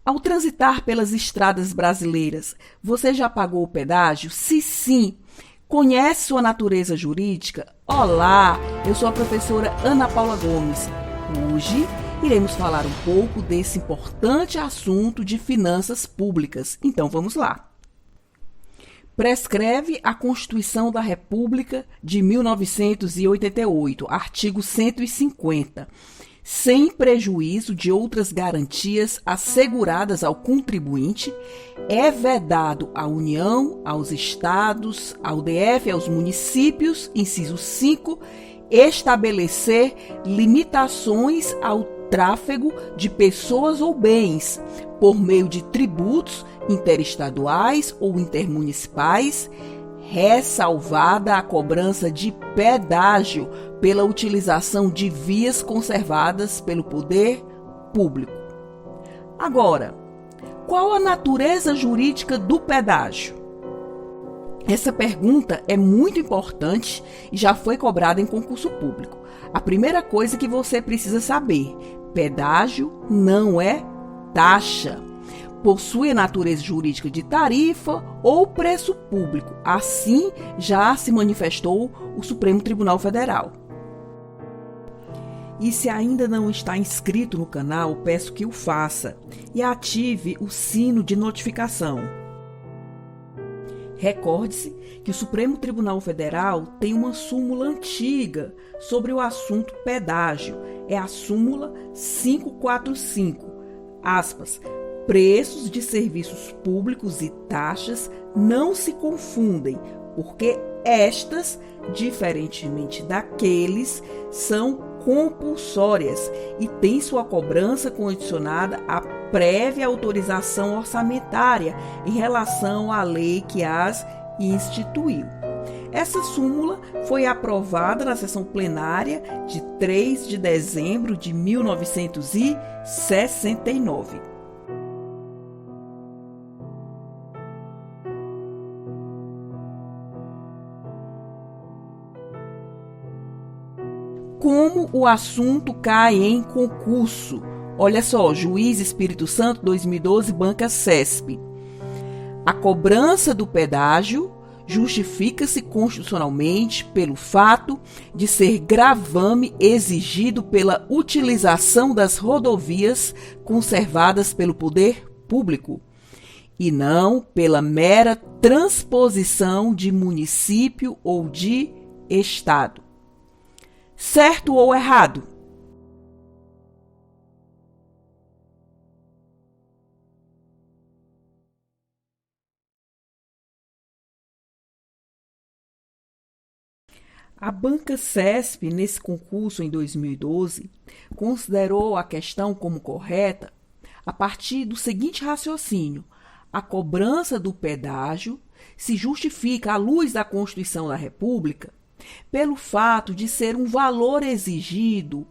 Ao transitar pelas estradas brasileiras, você já pagou o pedágio? Se sim, conhece sua natureza jurídica? Olá, eu sou a professora Ana Paula Gomes. Hoje iremos falar um pouco desse importante assunto de finanças públicas. Então vamos lá. Prescreve a Constituição da República de 1988, artigo 150. Sem prejuízo de outras garantias asseguradas ao contribuinte, é vedado à União, aos Estados, ao DF e aos municípios, inciso 5, estabelecer limitações ao tráfego de pessoas ou bens, por meio de tributos interestaduais ou intermunicipais, ressalvada a cobrança de pedágio pela utilização de vias conservadas pelo poder público. Agora, qual a natureza jurídica do pedágio? Essa pergunta é muito importante e já foi cobrada em concurso público. A primeira coisa que você precisa saber: pedágio não é taxa. Possui a natureza jurídica de tarifa ou preço público. Assim, já se manifestou o Supremo Tribunal Federal. E se ainda não está inscrito no canal, peço que o faça e ative o sino de notificação. Recorde-se que o Supremo Tribunal Federal tem uma súmula antiga sobre o assunto pedágio. É a súmula 545, aspas, preços de serviços públicos e taxas não se confundem, porque estas, diferentemente daqueles, são compulsórias e têm sua cobrança condicionada à prévia autorização orçamentária em relação à lei que as instituiu. Essa súmula foi aprovada na sessão plenária de 3 de dezembro de 1969. Como o assunto cai em concurso? Olha só, Juiz Espírito Santo 2012, banca CESP. A cobrança do pedágio justifica-se constitucionalmente pelo fato de ser gravame exigido pela utilização das rodovias conservadas pelo poder público e não pela mera transposição de município ou de estado. Certo ou errado? A banca CESP, nesse concurso em 2012, considerou a questão como correta a partir do seguinte raciocínio: a cobrança do pedágio se justifica à luz da Constituição da República pelo fato de ser um valor exigido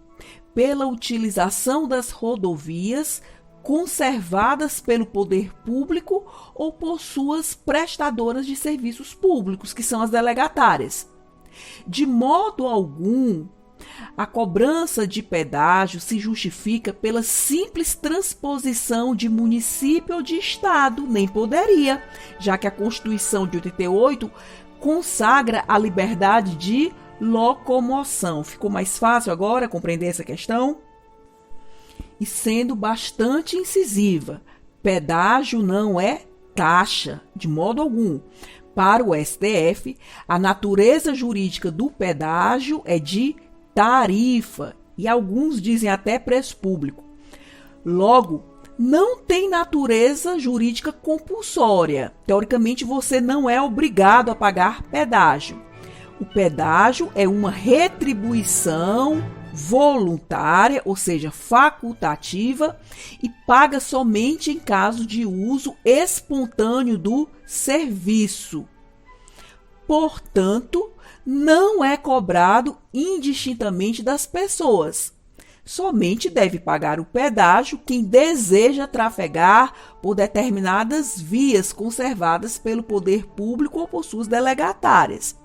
pela utilização das rodovias conservadas pelo poder público ou por suas prestadoras de serviços públicos, que são as delegatárias. De modo algum, a cobrança de pedágio se justifica pela simples transposição de município ou de estado, nem poderia, já que a Constituição de 88 consagra a liberdade de locomoção. Ficou mais fácil agora compreender essa questão? E sendo bastante incisiva, pedágio não é taxa, de modo algum. Para o STF, a natureza jurídica do pedágio é de tarifa, e alguns dizem até preço público. Logo, não tem natureza jurídica compulsória. Teoricamente, você não é obrigado a pagar pedágio. O pedágio é uma retribuição voluntária, ou seja, facultativa, e paga somente em caso de uso espontâneo do serviço. Portanto, não é cobrado indistintamente das pessoas. Somente deve pagar o pedágio quem deseja trafegar por determinadas vias conservadas pelo poder público ou por suas delegatárias.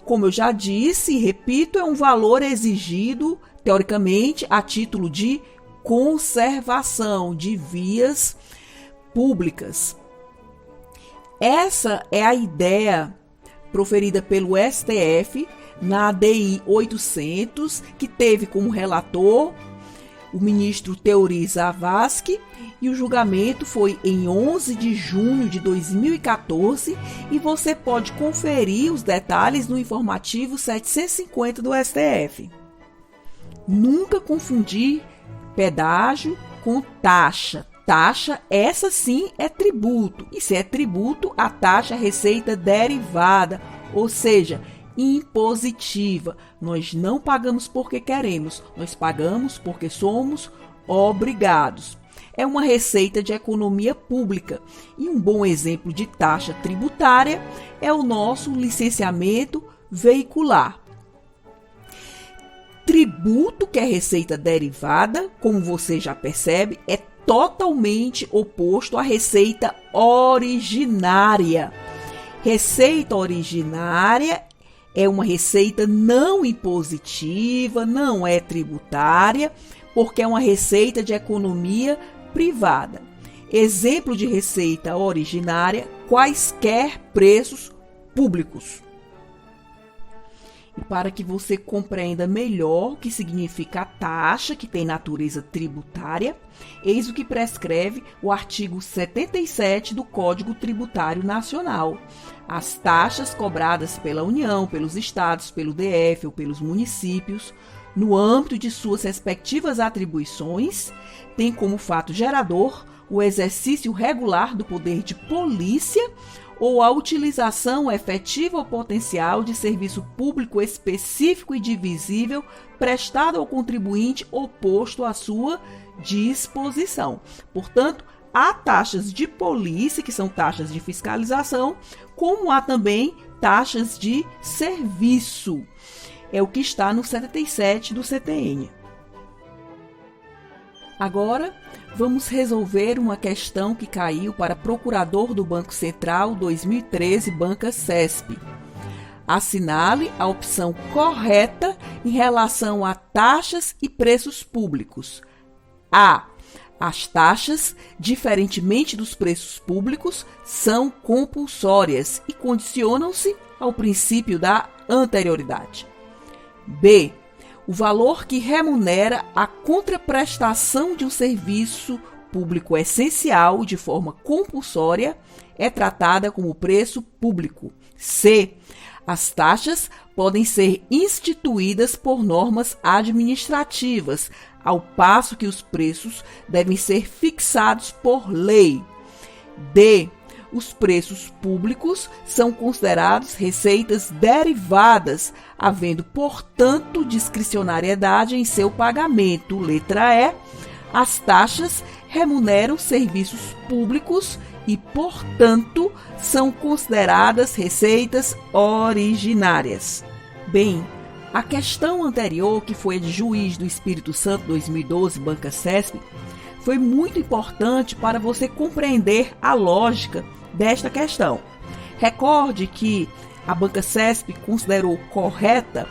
Como eu já disse e repito, é um valor exigido, teoricamente, a título de conservação de vias públicas. Essa é a ideia proferida pelo STF na ADI 800, que teve como relator o ministro Teori Zavascki, e o julgamento foi em 11 de junho de 2014, e você pode conferir os detalhes no informativo 750 do STF. Nunca confundir pedágio com taxa. Taxa, essa sim é tributo, e se é tributo, a taxa é receita derivada, ou seja, impositiva. Nós não pagamos porque queremos, nós pagamos porque somos obrigados. É uma receita de economia pública, e um bom exemplo de taxa tributária é o nosso licenciamento veicular. Tributo, que é receita derivada, como você já percebe, é totalmente oposto à receita originária. Receita originária é uma receita não impositiva, não é tributária, porque é uma receita de economia privada. Exemplo de receita originária: quaisquer preços públicos. E para que você compreenda melhor o que significa a taxa, que tem natureza tributária, eis o que prescreve o artigo 77 do Código Tributário Nacional. As taxas cobradas pela União, pelos estados, pelo DF ou pelos municípios, no âmbito de suas respectivas atribuições, têm como fato gerador o exercício regular do poder de polícia ou a utilização efetiva ou potencial de serviço público específico e divisível prestado ao contribuinte ou posto à sua disposição. Portanto, há taxas de polícia, que são taxas de fiscalização, como há também taxas de serviço. É o que está no 77 do CTN. Agora, vamos resolver uma questão que caiu para Procurador do Banco Central 2013, Banca CESP. Assinale a opção correta em relação a taxas e preços públicos. A. As taxas, diferentemente dos preços públicos, são compulsórias e condicionam-se ao princípio da anterioridade. B. O valor que remunera a contraprestação de um serviço público essencial de forma compulsória é tratada como preço público. C. As taxas podem ser instituídas por normas administrativas, ao passo que os preços devem ser fixados por lei. D. Os preços públicos são considerados receitas derivadas, havendo, portanto, discricionariedade em seu pagamento. Letra E. As taxas remuneram serviços públicos e, portanto, são consideradas receitas originárias. Bem, a questão anterior, que foi a de Juiz do Espírito Santo 2012, Banca CESP, foi muito importante para você compreender a lógica desta questão. Recorde que a Banca CESP considerou correta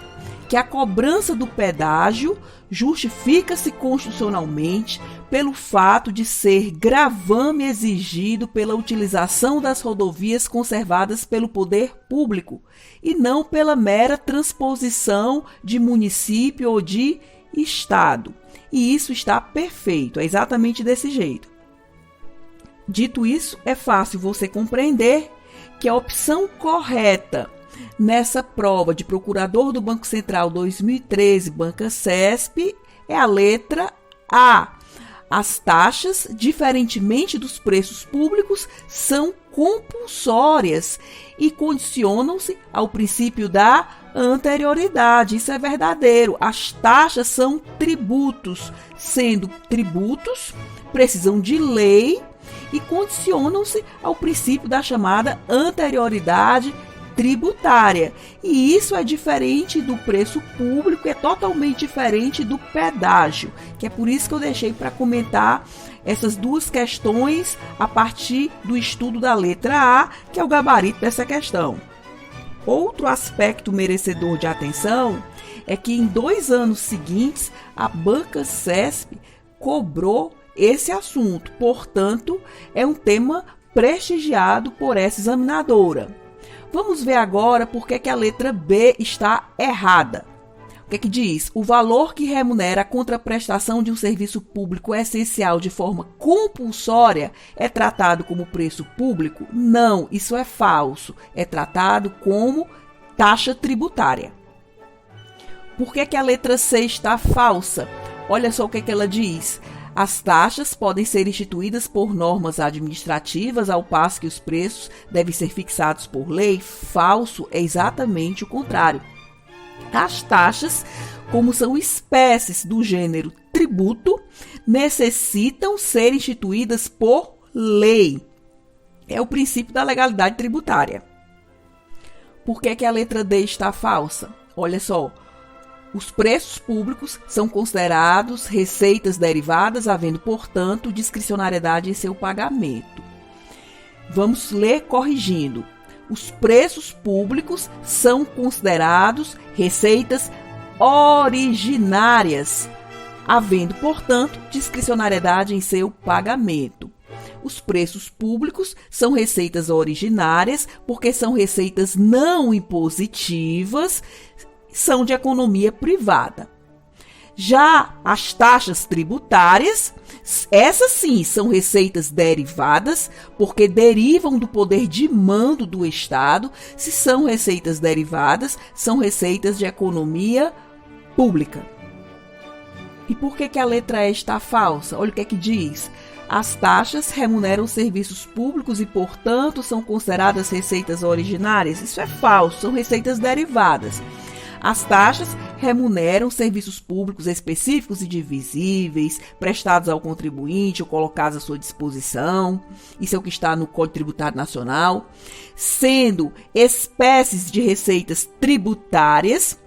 que a cobrança do pedágio justifica-se constitucionalmente pelo fato de ser gravame exigido pela utilização das rodovias conservadas pelo poder público e não pela mera transposição de município ou de estado. E isso está perfeito, é exatamente desse jeito. Dito isso, é fácil você compreender que a opção correta nessa prova de Procurador do Banco Central 2013, Banca CESP, é a letra A. As taxas, diferentemente dos preços públicos, são compulsórias e condicionam-se ao princípio da anterioridade. Isso é verdadeiro. As taxas são tributos, sendo tributos, precisam de lei e condicionam-se ao princípio da chamada anterioridade tributária. E isso é diferente do preço público, é totalmente diferente do pedágio, que é por isso que eu deixei para comentar essas duas questões a partir do estudo da letra A, que é o gabarito dessa questão. Outro aspecto merecedor de atenção é que em 2 anos seguintes, a Banca CESP cobrou esse assunto, portanto, é um tema prestigiado por essa examinadora. Vamos ver agora por que a letra B está errada. O que é que diz? O valor que remunera a contraprestação de um serviço público essencial de forma compulsória é tratado como preço público? Não, isso é falso. É tratado como taxa tributária. Por que a letra C está falsa? Olha só o que ela diz. As taxas podem ser instituídas por normas administrativas, ao passo que os preços devem ser fixados por lei. Falso é exatamente o contrário. As taxas, como são espécies do gênero tributo, necessitam ser instituídas por lei. É o princípio da legalidade tributária. Por que a letra D está falsa? Olha só. Os preços públicos são considerados receitas derivadas, havendo, portanto, discricionariedade em seu pagamento. Vamos ler corrigindo. Os preços públicos são considerados receitas originárias, havendo, portanto, discricionariedade em seu pagamento. Os preços públicos são receitas originárias porque são receitas não impositivas, são de economia privada. Já as taxas tributárias, essas sim são receitas derivadas, porque derivam do poder de mando do Estado. Se são receitas derivadas, são receitas de economia pública. E por que a letra E está falsa? Olha o que é que diz. As taxas remuneram serviços públicos e, portanto, são consideradas receitas originárias. Isso é falso, são receitas derivadas. As taxas remuneram serviços públicos específicos e divisíveis, prestados ao contribuinte ou colocados à sua disposição. Isso é o que está no Código Tributário Nacional. Sendo espécies de receitas tributárias,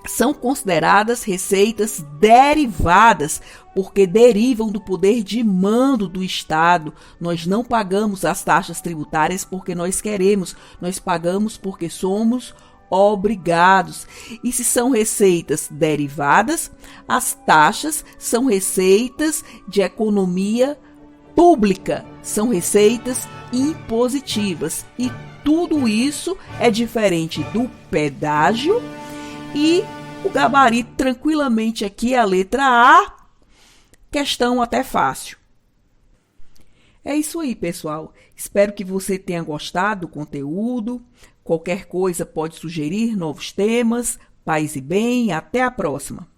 são consideradas receitas derivadas, porque derivam do poder de mando do Estado. Nós não pagamos as taxas tributárias porque nós queremos, nós pagamos porque somos obrigados. E se são receitas derivadas, as taxas são receitas de economia pública, são receitas impositivas. E tudo isso é diferente do pedágio e o gabarito tranquilamente aqui é a letra A, questão até fácil. É isso aí, pessoal. Espero que você tenha gostado do conteúdo. Qualquer coisa pode sugerir novos temas. Paz e bem, até a próxima.